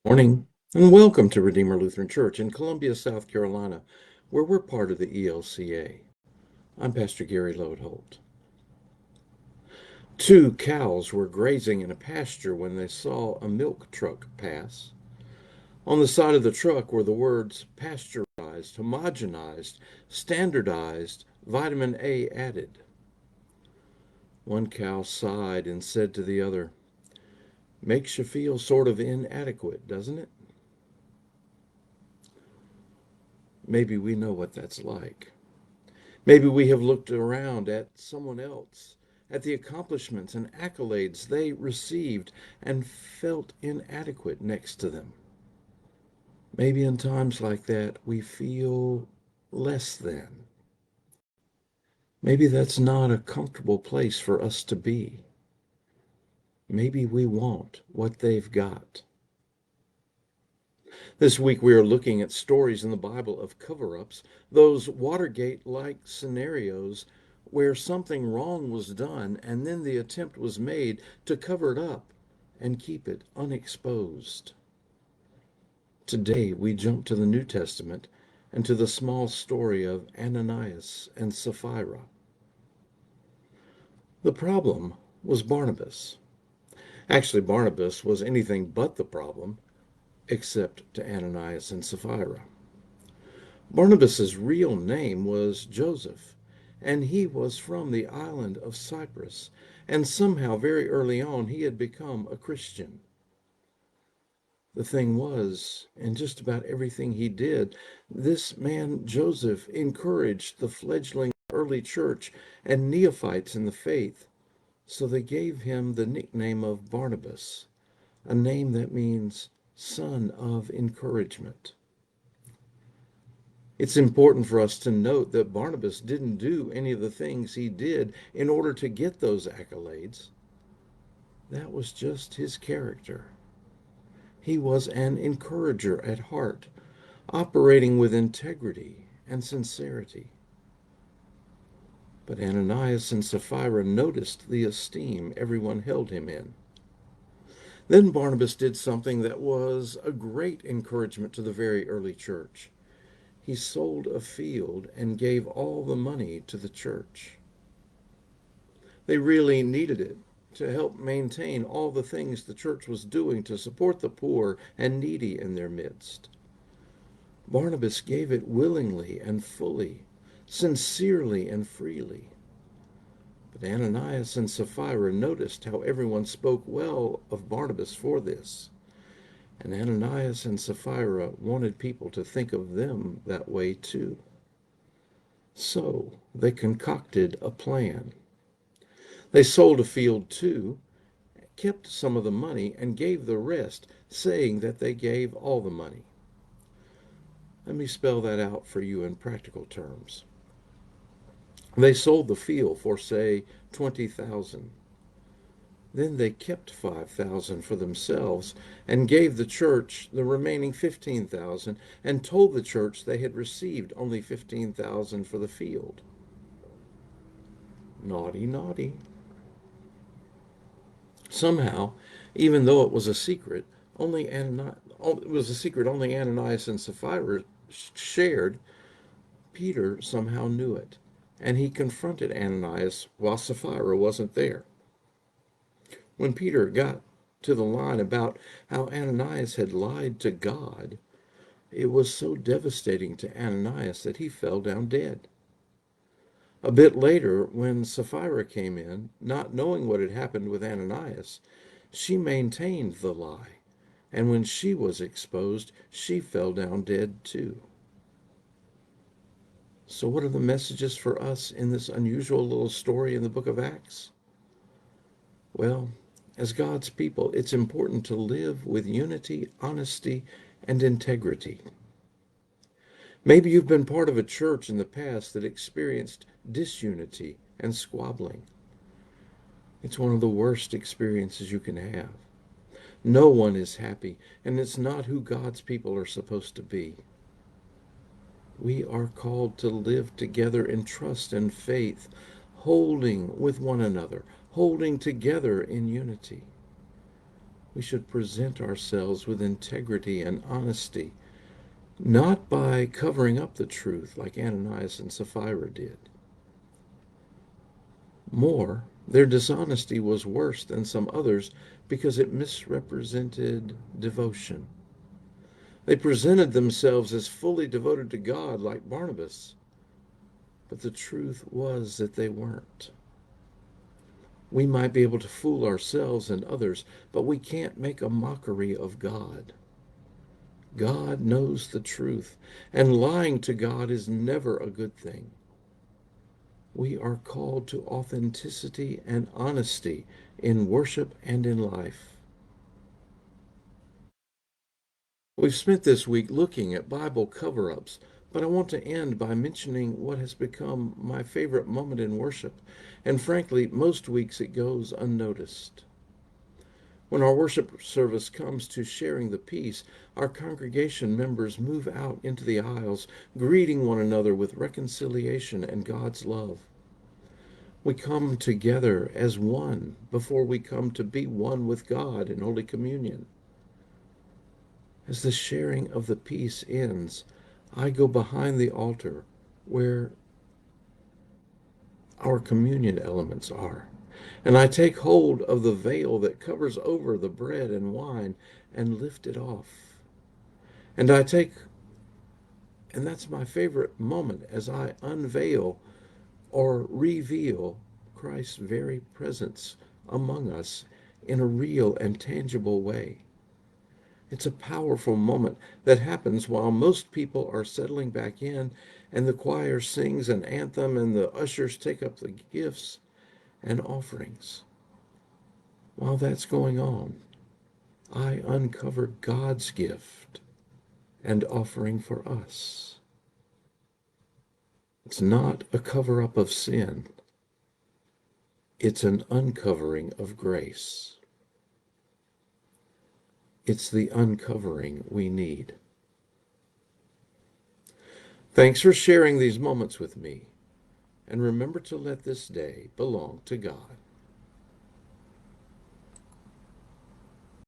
Morning, and welcome to Redeemer Lutheran Church in Columbia, South Carolina, where we're part of the ELCA. I'm Pastor Gary Lodeholt. Two cows were grazing in a pasture when they saw a milk truck pass. On the side of the truck were the words pasteurized, homogenized, standardized, vitamin A added. One cow sighed and said to the other, "Makes you feel sort of inadequate, doesn't it?" Maybe we know what that's like. Maybe we have looked around at someone else, at the accomplishments and accolades they received, and felt inadequate next to them. Maybe in times like that, we feel less than. Maybe that's not a comfortable place for us to be. Maybe we want what they've got. This week we are looking at stories in the Bible of cover-ups, those Watergate-like scenarios where something wrong was done and then the attempt was made to cover it up and keep it unexposed. Today we jump to the New Testament and to the small story of Ananias and Sapphira. The problem was Barnabas. Actually, Barnabas was anything but the problem, except to Ananias and Sapphira. Barnabas's real name was Joseph, and he was from the island of Cyprus, and somehow very early on he had become a Christian. The thing was, in just about everything he did, this man Joseph encouraged the fledgling early church and neophytes in the faith, so they gave him the nickname of Barnabas, a name that means son of encouragement. It's important for us to note that Barnabas didn't do any of the things he did in order to get those accolades. That was just his character. He was an encourager at heart, operating with integrity and sincerity. But Ananias and Sapphira noticed the esteem everyone held him in. Then Barnabas did something that was a great encouragement to the very early church. He sold a field and gave all the money to the church. They really needed it to help maintain all the things the church was doing to support the poor and needy in their midst. Barnabas gave it willingly and fully, sincerely and freely. But Ananias and Sapphira noticed how everyone spoke well of Barnabas for this. And Ananias and Sapphira wanted people to think of them that way too. So they concocted a plan. They sold a field too, kept some of the money, and gave the rest, saying that they gave all the money. Let me spell that out for you in practical terms. They sold the field for, say, 20,000. Then they kept 5,000 for themselves and gave the church the remaining 15,000 and told the church they had received only 15,000 for the field. Naughty, naughty. Somehow, even though it was a secret, only Ananias and Sapphira shared, Peter somehow knew it, and he confronted Ananias while Sapphira wasn't there. When Peter got to the line about how Ananias had lied to God, it was so devastating to Ananias that he fell down dead. A bit later, when Sapphira came in, not knowing what had happened with Ananias, she maintained the lie, and when she was exposed, she fell down dead too. So what are the messages for us in this unusual little story in the book of Acts? Well, as God's people, it's important to live with unity, honesty, and integrity. Maybe you've been part of a church in the past that experienced disunity and squabbling. It's one of the worst experiences you can have. No one is happy, and it's not who God's people are supposed to be. We are called to live together in trust and faith, holding with one another, holding together in unity. We should present ourselves with integrity and honesty, not by covering up the truth like Ananias and Sapphira did. More, their dishonesty was worse than some others because it misrepresented devotion. They presented themselves as fully devoted to God like Barnabas, but the truth was that they weren't. We might be able to fool ourselves and others, but we can't make a mockery of God. God knows the truth, and lying to God is never a good thing. We are called to authenticity and honesty in worship and in life. We've spent this week looking at Bible cover-ups, but I want to end by mentioning what has become my favorite moment in worship, and frankly, most weeks it goes unnoticed. When our worship service comes to sharing the peace, our congregation members move out into the aisles, greeting one another with reconciliation and God's love. We come together as one before we come to be one with God in Holy Communion. As the sharing of the peace ends, I go behind the altar where our communion elements are, and I take hold of the veil that covers over the bread and wine and lift it off. And I take, and that's my favorite moment as I unveil or reveal Christ's very presence among us in a real and tangible way. It's a powerful moment that happens while most people are settling back in and the choir sings an anthem and the ushers take up the gifts and offerings. While that's going on, I uncover God's gift and offering for us. It's not a cover up of sin, it's an uncovering of grace. It's the uncovering we need. Thanks for sharing these moments with me, and remember to let this day belong to God.